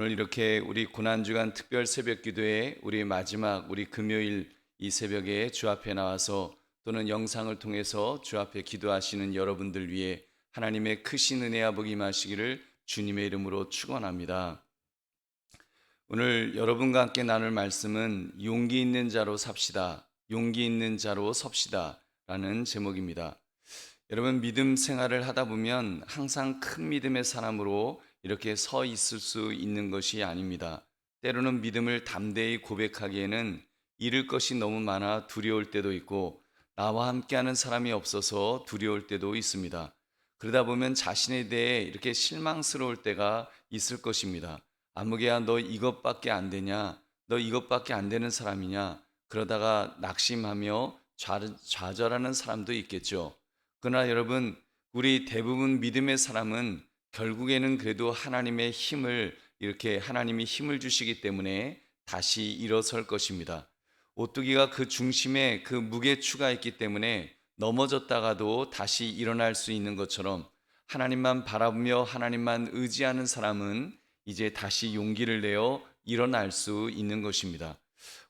오늘 이렇게 우리 고난주간 특별 새벽 기도에 우리 금요일 이 새벽에 주 앞에 나와서 또는 영상을 통해서 주 앞에 기도하시는 여러분들 위해 하나님의 크신 은혜와 복이 임하시기를 주님의 이름으로 축원합니다. 오늘 여러분과 함께 나눌 말씀은 용기 있는 자로 삽시다. 용기 있는 자로 섭시다 라는 제목입니다. 여러분, 믿음 생활을 하다 보면 항상 큰 믿음의 사람으로 이렇게 서 있을 수 있는 것이 아닙니다. 때로는 믿음을 담대히 고백하기에는 잃을 것이 너무 많아 두려울 때도 있고, 나와 함께하는 사람이 없어서 두려울 때도 있습니다. 그러다 보면 자신에 대해 이렇게 실망스러울 때가 있을 것입니다. 아무개야, 너 이것밖에 안 되냐? 너 이것밖에 안 되는 사람이냐? 그러다가 낙심하며 좌절하는 사람도 있겠죠. 그러나 여러분, 우리 대부분 믿음의 사람은 결국에는 그래도 하나님이 힘을 주시기 때문에 다시 일어설 것입니다. 오뚜기가 그 중심에 그 무게추가 있기 때문에 넘어졌다가도 다시 일어날 수 있는 것처럼, 하나님만 바라보며 하나님만 의지하는 사람은 이제 다시 용기를 내어 일어날 수 있는 것입니다.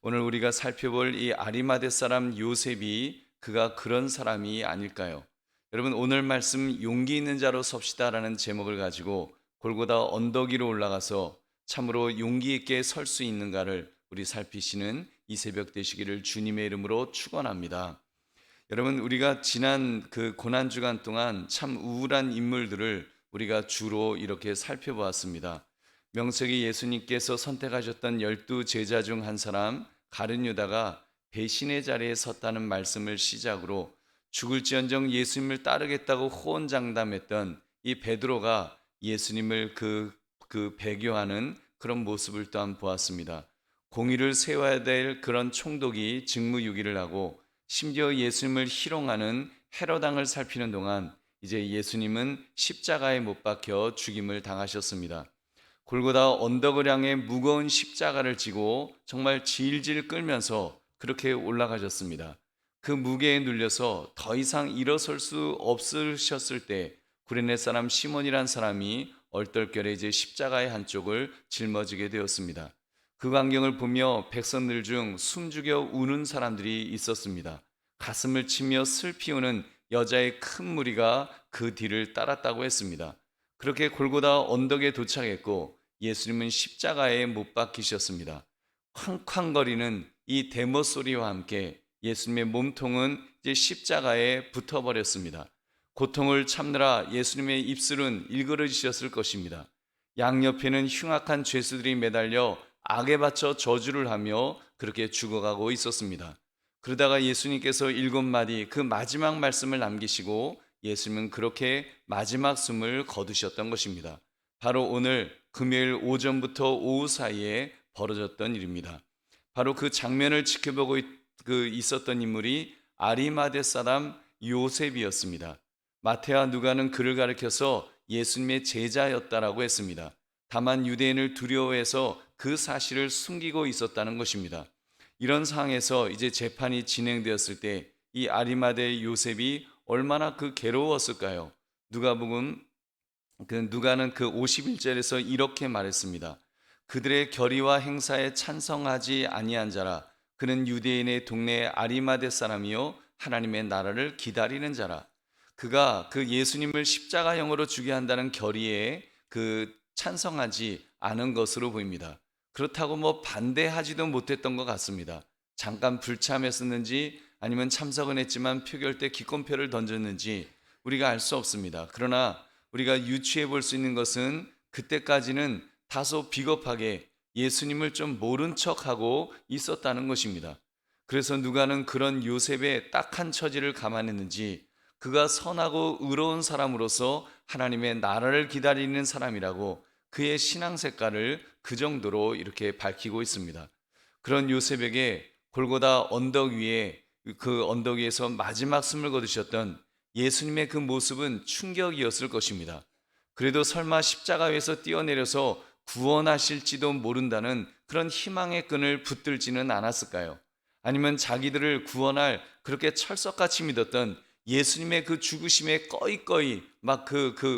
오늘 우리가 살펴볼 이 아리마대 사람 요셉이 그가 그런 사람이 아닐까요? 여러분, 오늘 말씀 용기 있는 자로 섭시다라는 제목을 가지고 골고다 언덕 위로 올라가서 참으로 용기 있게 설 수 있는가를 우리 살피시는 이 새벽 되시기를 주님의 이름으로 축원합니다. 여러분, 우리가 지난 그 고난 주간 동안 참 우울한 인물들을 우리가 주로 이렇게 살펴보았습니다. 명색이 예수님께서 선택하셨던 12 제자 중 한 사람 가룟 유다가 배신의 자리에 섰다는 말씀을 시작으로 죽을지언정 예수님을 따르겠다고 호언장담했던 이 베드로가 예수님을 배교하는 그런 모습을 또한 보았습니다. 공의를 세워야 될 그런 총독이 직무유기를 하고 심지어 예수님을 희롱하는 헤로당을 살피는 동안 이제 예수님은 십자가에 못 박혀 죽임을 당하셨습니다. 골고다 언덕을 향해 무거운 십자가를 지고 정말 질질 끌면서 그렇게 올라가셨습니다. 그 무게에 눌려서 더 이상 일어설 수 없으셨을 때 구레네 사람 시몬이란 사람이 얼떨결에 이제 십자가의 한쪽을 짊어지게 되었습니다. 그 광경을 보며 백성들 중 숨죽여 우는 사람들이 있었습니다. 가슴을 치며 슬피 우는 여자의 큰 무리가 그 뒤를 따랐다고 했습니다. 그렇게 골고다 언덕에 도착했고 예수님은 십자가에 못 박히셨습니다. 쾅쾅거리는 이 대모 소리와 함께 예수님의 몸통은 이제 십자가에 붙어버렸습니다. 고통을 참느라 예수님의 입술은 일그러지셨을 것입니다. 양옆에는 흉악한 죄수들이 매달려 악에 바쳐 저주를 하며 그렇게 죽어가고 있었습니다. 그러다가 예수님께서 7마디 그 마지막 말씀을 남기시고 예수님은 그렇게 마지막 숨을 거두셨던 것입니다. 바로 오늘 금요일 오전부터 오후 사이에 벌어졌던 일입니다. 바로 그 장면을 지켜보고 있었던 인물이 아리마대 사람 요셉이었습니다. 마태와 누가는 그를 가리켜서 예수님의 제자였다라고 했습니다. 다만 유대인을 두려워해서 그 사실을 숨기고 있었다는 것입니다. 이런 상황에서 이제 재판이 진행되었을 때 이 아리마대 요셉이 얼마나 괴로웠을까요? 누가는 그 51절에서 이렇게 말했습니다. 그들의 결의와 행사에 찬성하지 아니한 자라. 그는 유대인의 동네 아리마대 사람이요 하나님의 나라를 기다리는 자라. 그가 그 예수님을 십자가형으로 주게 한다는 결의에 찬성하지 않은 것으로 보입니다. 그렇다고 반대하지도 못했던 것 같습니다. 잠깐 불참했었는지 아니면 참석은 했지만 표결 때 기권표를 던졌는지 우리가 알 수 없습니다. 그러나 우리가 유추해 볼 수 있는 것은 그때까지는 다소 비겁하게 예수님을 좀 모른 척하고 있었다는 것입니다. 그래서 누가는 그런 요셉의 딱한 처지를 감안했는지 그가 선하고 의로운 사람으로서 하나님의 나라를 기다리는 사람이라고 그의 신앙 색깔을 그 정도로 이렇게 밝히고 있습니다. 그런 요셉에게 골고다 언덕 위에 그 언덕 위에서 마지막 숨을 거두셨던 예수님의 그 모습은 충격이었을 것입니다. 그래도 설마 십자가 위에서 뛰어내려서 구원하실지도 모른다는 그런 희망의 끈을 붙들지는 않았을까요? 아니면 자기들을 구원할 그렇게 철석같이 믿었던 예수님의 그 죽으심에 꺼이꺼이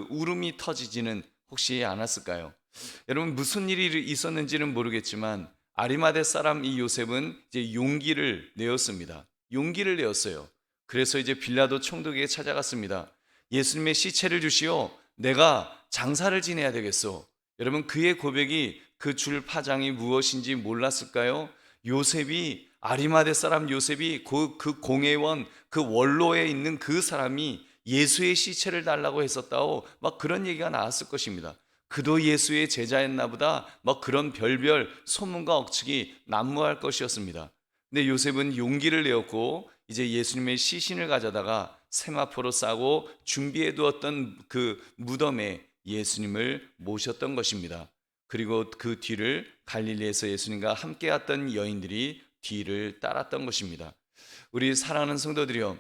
울음이 터지지는 혹시 않았을까요? 여러분 무슨 일이 있었는지는 모르겠지만 아리마대 사람 이 요셉은 이제 용기를 내었습니다. 용기를 내었어요. 그래서 이제 빌라도 총독에게 찾아갔습니다. 예수님의 시체를 주시오. 내가 장사를 지내야 되겠소. 여러분 그의 고백이 그 줄 파장이 무엇인지 몰랐을까요? 요셉이 아리마대 사람 요셉이 그 공회원 그 원로에 있는 그 사람이 예수의 시체를 달라고 했었다고 막 그런 얘기가 나왔을 것입니다. 그도 예수의 제자였나 보다 막 그런 별별 소문과 억측이 난무할 것이었습니다. 근데 요셉은 용기를 내었고 이제 예수님의 시신을 가져다가 세마포로 싸고 준비해 두었던 그 무덤에 예수님을 모셨던 것입니다. 그리고 그 뒤를 갈릴리에서 예수님과 함께 왔던 여인들이 뒤를 따랐던 것입니다. 우리 사랑하는 성도들이여,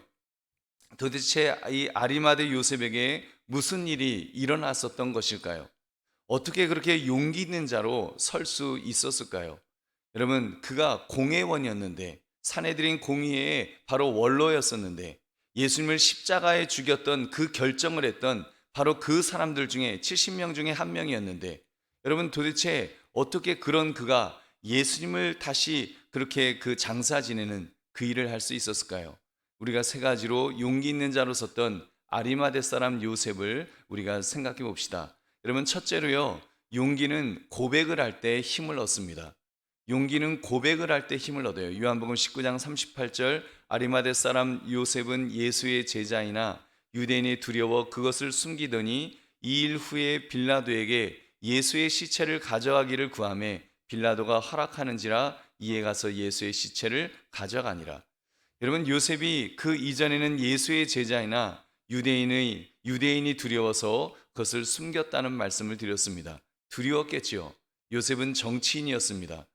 도대체 이 아리마대 요셉에게 무슨 일이 일어났었던 것일까요? 어떻게 그렇게 용기 있는 자로 설 수 있었을까요? 여러분, 그가 공회원이었는데, 산헤드린 공의회의 바로 원로였었는데, 예수님을 십자가에 죽였던 그 결정을 했던 바로 그 사람들 중에 70명 중에 한 명이었는데, 여러분 도대체 어떻게 그런 그가 예수님을 다시 그렇게 그 장사 지내는 그 일을 할 수 있었을까요? 우리가 세 가지로 용기 있는 자로 섰던 아리마대 사람 요셉을 우리가 생각해 봅시다. 여러분, 첫째로요, 용기는 고백을 할 때 힘을 얻습니다. 용기는 고백을 할 때 힘을 얻어요. 요한복음 19장 38절, 아리마대 사람 요셉은 예수의 제자이나 유대인이 두려워 그것을 숨기더니 2일 후에 빌라도에게 예수의 시체를 가져가기를 구하매 빌라도가 허락하는지라 이에 가서 예수의 시체를 가져가니라. 여러분, 요셉이 그 이전에는 예수의 제자이나 유대인이 두려워서 그것을 숨겼다는 말씀을 드렸습니다. 두려웠겠지요. 요셉은 정치인이었습니다.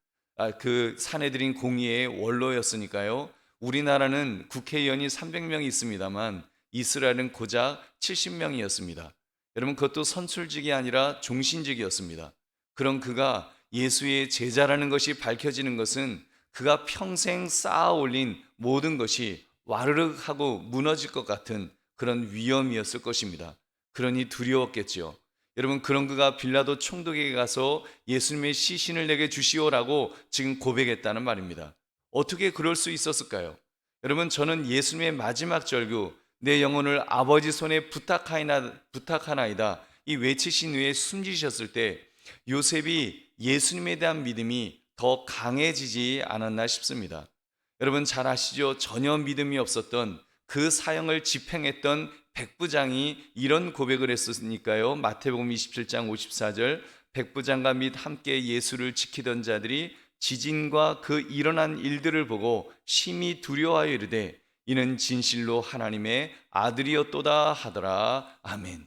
그 산헤드린 공의의 원로였으니까요. 우리나라는 국회의원이 300명이 있습니다만 이스라엘은 고작 70명이었습니다. 여러분, 그것도 선출직이 아니라 종신직이었습니다. 그런 그가 예수의 제자라는 것이 밝혀지는 것은 그가 평생 쌓아 올린 모든 것이 와르륵 하고 무너질 것 같은 그런 위험이었을 것입니다. 그러니 두려웠겠지요. 여러분, 그런 그가 빌라도 총독에게 가서 예수님의 시신을 내게 주시오라고 지금 고백했다는 말입니다. 어떻게 그럴 수 있었을까요? 여러분, 저는 예수님의 마지막 절규 내 영혼을 아버지 손에 부탁하나이다 이 외치신 후에 숨지셨을 때 요셉이 예수님에 대한 믿음이 더 강해지지 않았나 싶습니다. 여러분 잘 아시죠? 전혀 믿음이 없었던 그 사형을 집행했던 백부장이 이런 고백을 했으니까요. 마태복음 27장 54절, 백부장과 및 함께 예수를 지키던 자들이 지진과 그 일어난 일들을 보고 심히 두려워하여 이르되 이는 진실로 하나님의 아들이었도다 하더라. 아멘.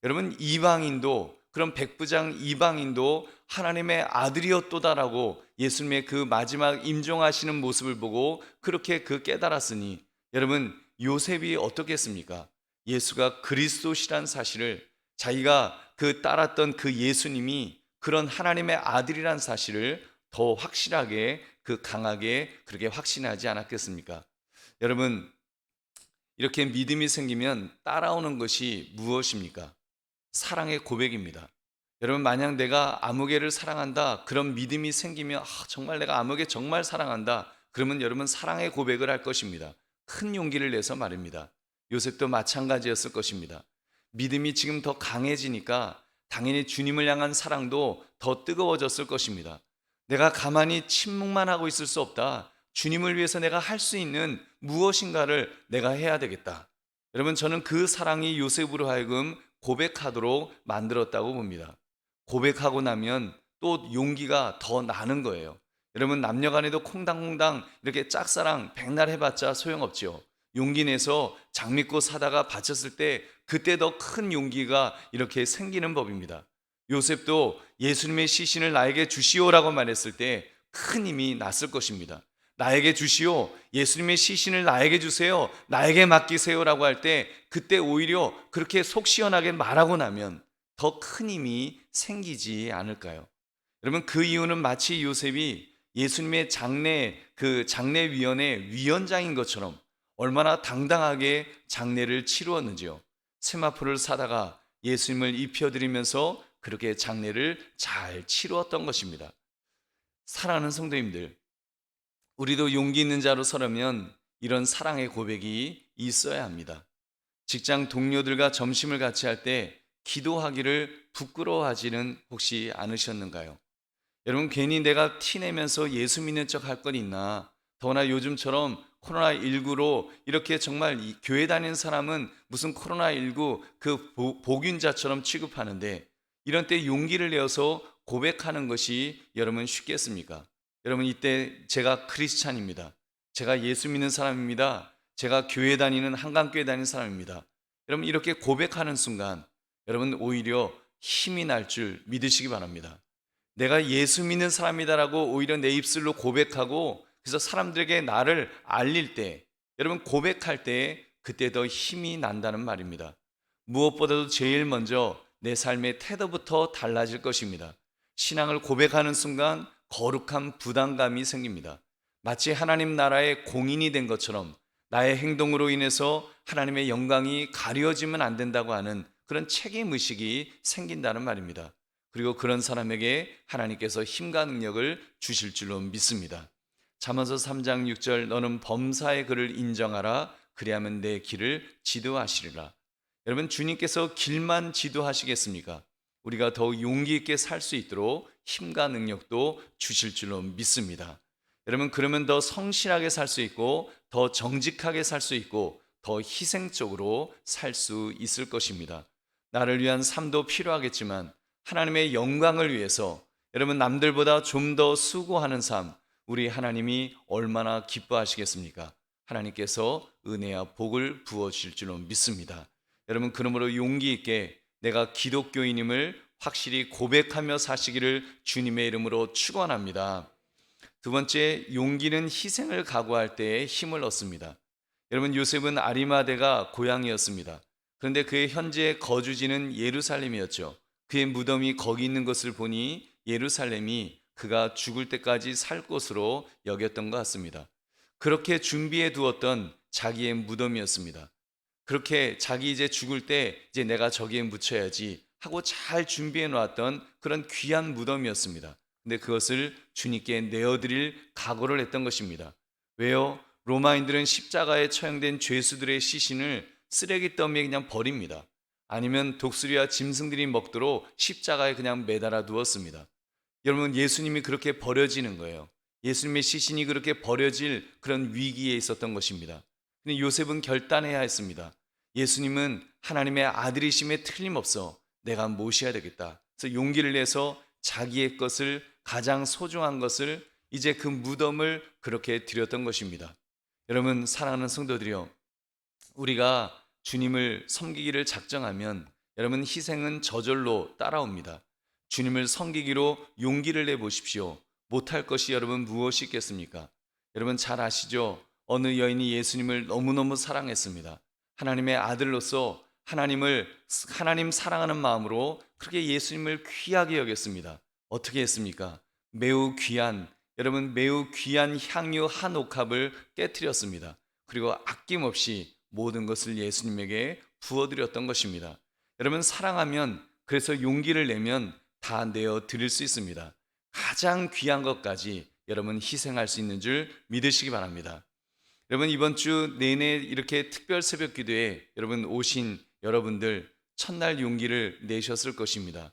여러분, 이방인도, 그런 백부장 이방인도 하나님의 아들이었도다라고 예수님의 그 마지막 임종하시는 모습을 보고 그렇게 깨달았으니, 여러분 요셉이 어떻겠습니까? 예수가 그리스도시란 사실을, 자기가 따랐던 그 예수님이 그런 하나님의 아들이란 사실을 더 확실하게 강하게 그렇게 확신하지 않았겠습니까? 여러분, 이렇게 믿음이 생기면 따라오는 것이 무엇입니까? 사랑의 고백입니다. 여러분, 만약 내가 아무개를 사랑한다, 그런 믿음이 생기면 정말 내가 아무개 정말 사랑한다, 그러면 여러분 사랑의 고백을 할 것입니다. 큰 용기를 내서 말입니다. 요셉도 마찬가지였을 것입니다. 믿음이 지금 더 강해지니까 당연히 주님을 향한 사랑도 더 뜨거워졌을 것입니다. 내가 가만히 침묵만 하고 있을 수 없다. 주님을 위해서 내가 할 수 있는 무엇인가를 내가 해야 되겠다. 여러분, 저는 그 사랑이 요셉으로 하여금 고백하도록 만들었다고 봅니다. 고백하고 나면 또 용기가 더 나는 거예요. 여러분, 남녀간에도 콩당콩당 이렇게 짝사랑 백날 해봤자 소용없죠. 용기 내서 장미꽃 사다가 바쳤을 때 그때 더 큰 용기가 이렇게 생기는 법입니다. 요셉도 예수님의 시신을 나에게 주시오라고 말했을 때 큰 힘이 났을 것입니다. 나에게 주시오, 예수님의 시신을 나에게 주세요, 나에게 맡기세요라고 할 때 그때 오히려 그렇게 속 시원하게 말하고 나면 더 큰 힘이 생기지 않을까요? 여러분, 그 이유는 마치 요셉이 예수님의 장례위원회 위원장인 것처럼 얼마나 당당하게 장례를 치루었는지요. 세마포를 사다가 예수님을 입혀드리면서 그렇게 장례를 잘 치루었던 것입니다. 사랑하는 성도님들, 우리도 용기 있는 자로 서려면 이런 사랑의 고백이 있어야 합니다. 직장 동료들과 점심을 같이 할 때 기도하기를 부끄러워하지는 혹시 않으셨는가요? 여러분, 괜히 내가 티내면서 예수 믿는 척 할 건 있나? 더구나 요즘처럼 코로나19로 이렇게 정말 이 교회 다니는 사람은 무슨 코로나19 그 복균자처럼 취급하는데, 이런 때 용기를 내어서 고백하는 것이 여러분 쉽겠습니까? 여러분, 이때 제가 크리스찬입니다. 제가 예수 믿는 사람입니다. 제가 교회 다니는 한강교회 다니는 사람입니다. 여러분, 이렇게 고백하는 순간 여러분 오히려 힘이 날 줄 믿으시기 바랍니다. 내가 예수 믿는 사람이다라고 오히려 내 입술로 고백하고, 그래서 사람들에게 나를 알릴 때, 여러분 고백할 때 그때 더 힘이 난다는 말입니다. 무엇보다도 제일 먼저 내 삶의 태도부터 달라질 것입니다. 신앙을 고백하는 순간 거룩한 부담감이 생깁니다. 마치 하나님 나라의 공인이 된 것처럼 나의 행동으로 인해서 하나님의 영광이 가려지면 안 된다고 하는 그런 책임의식이 생긴다는 말입니다. 그리고 그런 사람에게 하나님께서 힘과 능력을 주실 줄로 믿습니다. 잠언서 3장 6절, 너는 범사의 그를 인정하라. 그리하면 내 길을 지도하시리라. 여러분, 주님께서 길만 지도하시겠습니까? 우리가 더욱 용기 있게 살 수 있도록 힘과 능력도 주실 줄로 믿습니다. 여러분, 그러면 더 성실하게 살 수 있고, 더 정직하게 살 수 있고, 더 희생적으로 살 수 있을 것입니다. 나를 위한 삶도 필요하겠지만 하나님의 영광을 위해서 여러분 남들보다 좀 더 수고하는 삶, 우리 하나님이 얼마나 기뻐하시겠습니까? 하나님께서 은혜와 복을 부어주실 줄로 믿습니다. 여러분, 그러므로 용기 있게 내가 기독교인임을 확실히 고백하며 사시기를 주님의 이름으로 축원합니다. 두 번째, 용기는 희생을 각오할 때에 힘을 얻습니다. 여러분, 요셉은 아리마대가 고향이었습니다. 그런데 그의 현재 거주지는 예루살렘이었죠. 그의 무덤이 거기 있는 것을 보니 예루살렘이 그가 죽을 때까지 살 곳으로 여겼던 것 같습니다. 그렇게 준비해 두었던 자기의 무덤이었습니다. 그렇게 자기 이제 죽을 때 이제 내가 저기에 묻혀야지 하고 잘 준비해 놓았던 그런 귀한 무덤이었습니다. 근데 그것을 주님께 내어드릴 각오를 했던 것입니다. 왜요? 로마인들은 십자가에 처형된 죄수들의 시신을 쓰레기 더미에 그냥 버립니다. 아니면 독수리와 짐승들이 먹도록 십자가에 그냥 매달아 두었습니다. 여러분, 예수님이 그렇게 버려지는 거예요. 예수님의 시신이 그렇게 버려질 그런 위기에 있었던 것입니다. 근데 요셉은 결단해야 했습니다. 예수님은 하나님의 아들이심에 틀림없어 내가 모셔야 되겠다. 그래서 용기를 내서 자기의 것을, 가장 소중한 것을, 이제 그 무덤을 그렇게 드렸던 것입니다. 여러분, 사랑하는 성도들이요, 우리가 주님을 섬기기를 작정하면 여러분 희생은 저절로 따라옵니다. 주님을 섬기기로 용기를 내보십시오. 못할 것이 여러분 무엇이 있겠습니까? 여러분 잘 아시죠? 어느 여인이 예수님을 너무너무 사랑했습니다. 하나님의 아들로서 하나님 사랑하는 마음으로 그렇게 예수님을 귀하게 여겼습니다. 어떻게 했습니까? 여러분 매우 귀한 향유 한 옥합을 깨뜨렸습니다. 그리고 아낌없이 모든 것을 예수님에게 부어드렸던 것입니다. 여러분, 사랑하면, 그래서 용기를 내면 다 내어 드릴 수 있습니다. 가장 귀한 것까지 여러분 희생할 수 있는 줄 믿으시기 바랍니다. 여러분, 이번 주 내내 이렇게 특별 새벽 기도에 여러분 오신 여러분들 첫날 용기를 내셨을 것입니다.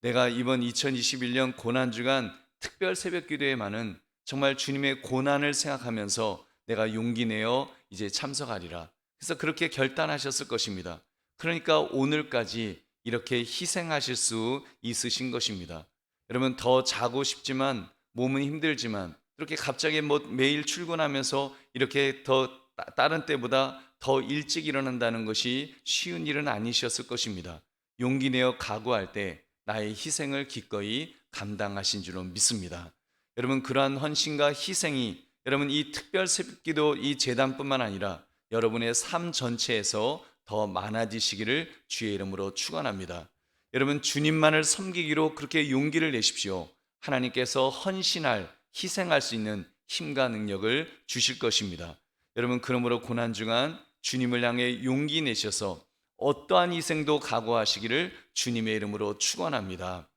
내가 이번 2021년 고난주간 특별 새벽 기도에만은 정말 주님의 고난을 생각하면서 내가 용기 내어 이제 참석하리라. 그래서 그렇게 결단하셨을 것입니다. 그러니까 오늘까지 이렇게 희생하실 수 있으신 것입니다. 여러분, 더 자고 싶지만 몸은 힘들지만 그렇게 갑자기 매일 출근하면서 이렇게 더 다른 때보다 더 일찍 일어난다는 것이 쉬운 일은 아니셨을 것입니다. 용기 내어 각오할 때 나의 희생을 기꺼이 감당하신 줄로 믿습니다. 여러분, 그러한 헌신과 희생이 여러분 이 특별 새벽기도 이 제단뿐만 아니라 여러분의 삶 전체에서 더 많아지시기를 주의 이름으로 축원합니다. 여러분, 주님만을 섬기기로 그렇게 용기를 내십시오. 하나님께서 헌신할, 희생할 수 있는 힘과 능력을 주실 것입니다. 여러분, 그러므로 고난 중간 주님을 향해 용기 내셔서 어떠한 희생도 각오하시기를 주님의 이름으로 축원합니다.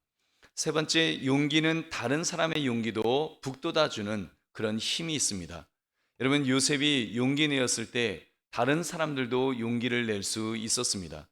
세 번째, 용기는 다른 사람의 용기도 북돋아주는 그런 힘이 있습니다. 여러분, 요셉이 용기 내었을 때 다른 사람들도 용기를 낼 수 있었습니다.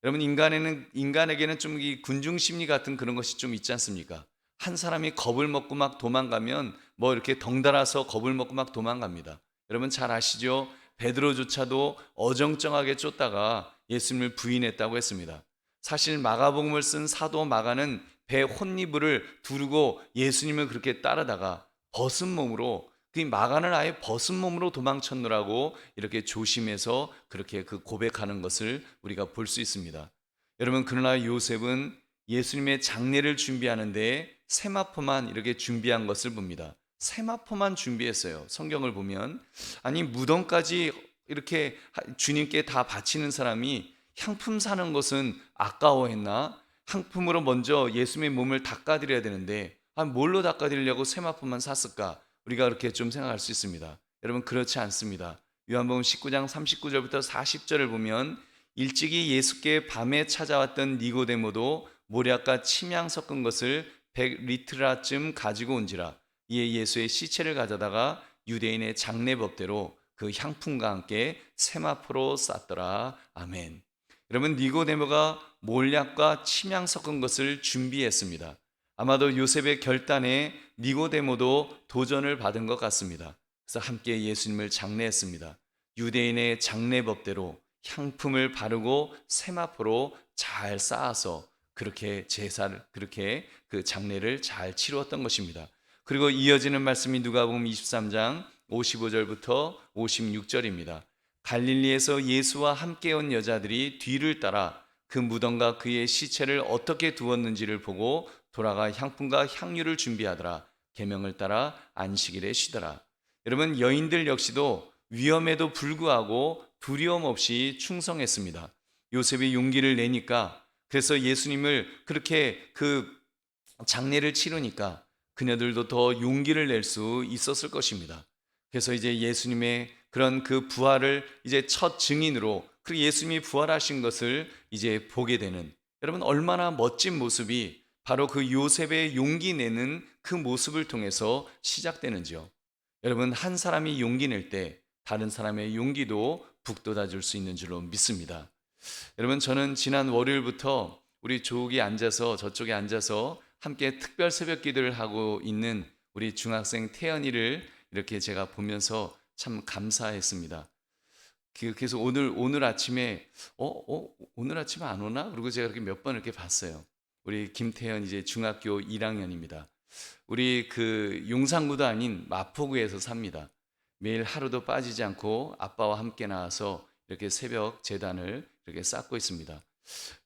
여러분, 인간에게는 좀 이 군중 심리 같은 그런 것이 좀 있지 않습니까? 한 사람이 겁을 먹고 막 도망가면 뭐 이렇게 덩달아서 겁을 먹고 막 도망갑니다. 여러분 잘 아시죠? 베드로조차도 어정쩡하게 쫓다가 예수님을 부인했다고 했습니다. 사실 마가복음을 쓴 사도 마가는 배 혼니부를 두르고 예수님을 그렇게 따르다가 벗은 몸으로, 그 마가는 아예 벗은 몸으로 도망쳤느라고 이렇게 조심해서 그렇게 그 고백하는 것을 우리가 볼 수 있습니다. 여러분, 그러나 요셉은 예수님의 장례를 준비하는데 세마포만 이렇게 준비한 것을 봅니다. 세마포만 준비했어요. 성경을 보면, 아니 무덤까지 이렇게 주님께 다 바치는 사람이 향품 사는 것은 아까워했나? 향품으로 먼저 예수님의 몸을 닦아드려야 되는데 뭘로 닦아드리려고 세마포만 샀을까? 우리가 그렇게 좀 생각할 수 있습니다. 여러분, 그렇지 않습니다. 요한복음 19장 39절부터 40절을 보면, 일찍이 예수께 밤에 찾아왔던 니고데모도 모략과 침향 섞은 것을 100리트라쯤 가지고 온지라. 이에 예수의 시체를 가져다가 유대인의 장례법대로 그 향품과 함께 세마포로 쌌더라. 아멘. 여러분, 니고데모가 몰약과 침향 섞은 것을 준비했습니다. 아마도 요셉의 결단에 니고데모도 도전을 받은 것 같습니다. 그래서 함께 예수님을 장례했습니다. 유대인의 장례법대로 향품을 바르고 세마포로 잘 쌓아서 그렇게 제사를, 그렇게 그 장례를 잘 치루었던 것입니다. 그리고 이어지는 말씀이 누가복음 23장 55절부터 56절입니다. 갈릴리에서 예수와 함께 온 여자들이 뒤를 따라 그 무덤과 그의 시체를 어떻게 두었는지를 보고 돌아가 향품과 향유를 준비하더라. 계명을 따라 안식일에 쉬더라. 여러분, 여인들 역시도 위험에도 불구하고 두려움 없이 충성했습니다. 요셉이 용기를 내니까, 그래서 예수님을 그렇게 그 장례를 치르니까 그녀들도 더 용기를 낼 수 있었을 것입니다. 그래서 이제 예수님의 그런 그 부활을 이제 첫 증인으로, 그리고 예수님이 부활하신 것을 이제 보게 되는, 여러분 얼마나 멋진 모습이 바로 그 요셉의 용기 내는 그 모습을 통해서 시작되는지요. 여러분, 한 사람이 용기 낼 때 다른 사람의 용기도 북돋아 줄 수 있는 줄로 믿습니다. 여러분, 저는 지난 월요일부터 우리 조국이 앉아서, 저쪽에 앉아서 함께 특별 새벽 기도를 하고 있는 우리 중학생 태연이를 이렇게 제가 보면서 참 감사했습니다. 그래서 오늘 아침에 오늘 아침에 안 오나? 그리고 제가 이렇게 몇 번 이렇게 봤어요. 우리 김태연 이제 중학교 1학년입니다. 우리 그 용산구도 아닌 마포구에서 삽니다. 매일 하루도 빠지지 않고 아빠와 함께 나와서 이렇게 새벽 제단을 이렇게 쌓고 있습니다.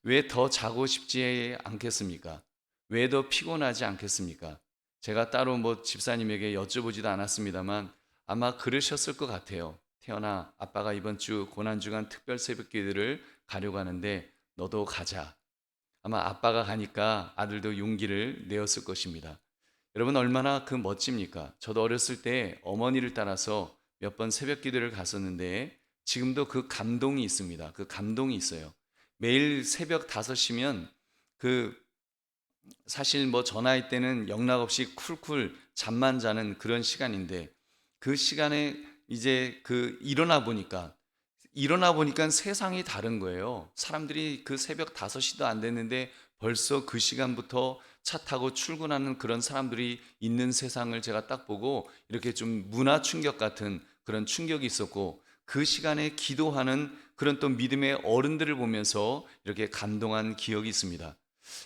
왜 더 자고 싶지 않겠습니까? 왜 더 피곤하지 않겠습니까? 제가 따로 뭐 집사님에게 여쭤보지도 않았습니다만 아마 그러셨을 것 같아요. 태연아, 아빠가 이번 주 고난주간 특별 새벽 기도를 가려고 하는데 너도 가자. 아마 아빠가 가니까 아들도 용기를 내었을 것입니다. 여러분, 얼마나 그 멋집니까? 저도 어렸을 때 어머니를 따라서 몇 번 새벽 기도를 갔었는데 지금도 그 감동이 있습니다. 그 감동이 있어요. 매일 새벽 5시면 그 사실 뭐 전화할 때는 영락없이 쿨쿨 잠만 자는 그런 시간인데, 그 시간에 이제 일어나 보니까 세상이 다른 거예요. 사람들이 그 새벽 5시도 안 됐는데 벌써 그 시간부터 차 타고 출근하는 그런 사람들이 있는 세상을 제가 딱 보고 이렇게 좀 문화 충격 같은 그런 충격이 있었고, 그 시간에 기도하는 그런 또 믿음의 어른들을 보면서 이렇게 감동한 기억이 있습니다.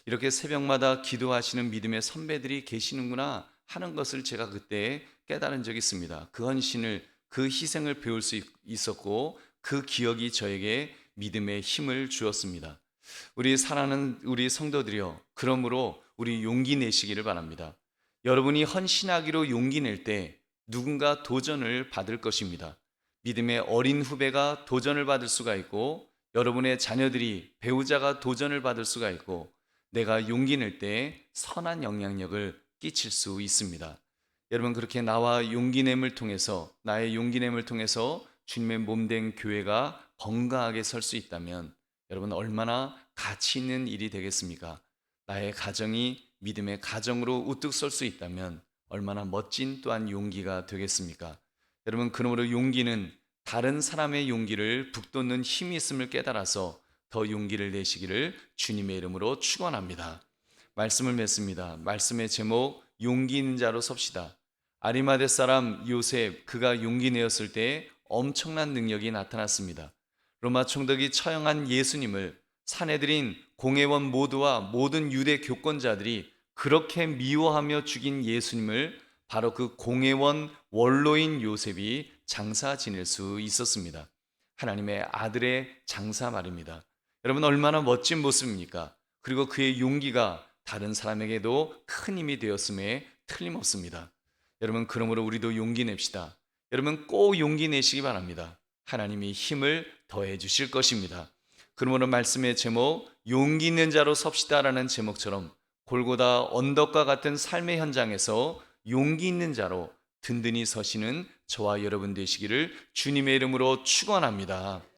이렇게 새벽마다 기도하시는 믿음의 선배들이 계시는구나 하는 것을 제가 그때 깨달은 적이 있습니다. 그 헌신을, 그 희생을 배울 수 있었고 그 기억이 저에게 믿음의 힘을 주었습니다. 우리 사랑하는 우리 성도들이여, 그러므로 우리 용기 내시기를 바랍니다. 여러분이 헌신하기로 용기 낼 때 누군가 도전을 받을 것입니다. 믿음의 어린 후배가 도전을 받을 수가 있고, 여러분의 자녀들이, 배우자가 도전을 받을 수가 있고, 내가 용기 낼 때 선한 영향력을 끼칠 수 있습니다. 여러분, 그렇게 나의 용기 nem을 통해서 주님의 몸된 교회가 건강하게 설 수 있다면 여러분 얼마나 가치 있는 일이 되겠습니까? 나의 가정이 믿음의 가정으로 우뚝 설 수 있다면 얼마나 멋진 또한 용기가 되겠습니까? 여러분 그러므로 용기는 다른 사람의 용기를 북돋는 힘이 있음을 깨달아서 더 용기를 내시기를 주님의 이름으로 축원합니다. 말씀을 맺습니다. 말씀의 제목 용기 있는 자로 섭시다. 아리마대 사람 요셉 그가 용기 내었을 때 엄청난 능력이 나타났습니다. 로마 총독이 처형한 예수님을 사내들인 공회원 모두와 모든 유대 교권자들이 그렇게 미워하며 죽인 예수님을 바로 그 공회원 원로인 요셉이 장사 지낼 수 있었습니다. 하나님의 아들의 장사 말입니다. 여러분 얼마나 멋진 모습입니까? 그리고 그의 용기가 다른 사람에게도 큰 힘이 되었음에 틀림없습니다. 여러분 그러므로 우리도 용기 냅시다. 여러분 꼭 용기 내시기 바랍니다. 하나님이 힘을 더해 주실 것입니다. 그러므로 말씀의 제목 용기 있는 자로 섭시다라는 제목처럼 골고다 언덕과 같은 삶의 현장에서 용기 있는 자로 든든히 서시는 저와 여러분 되시기를 주님의 이름으로 축원합니다.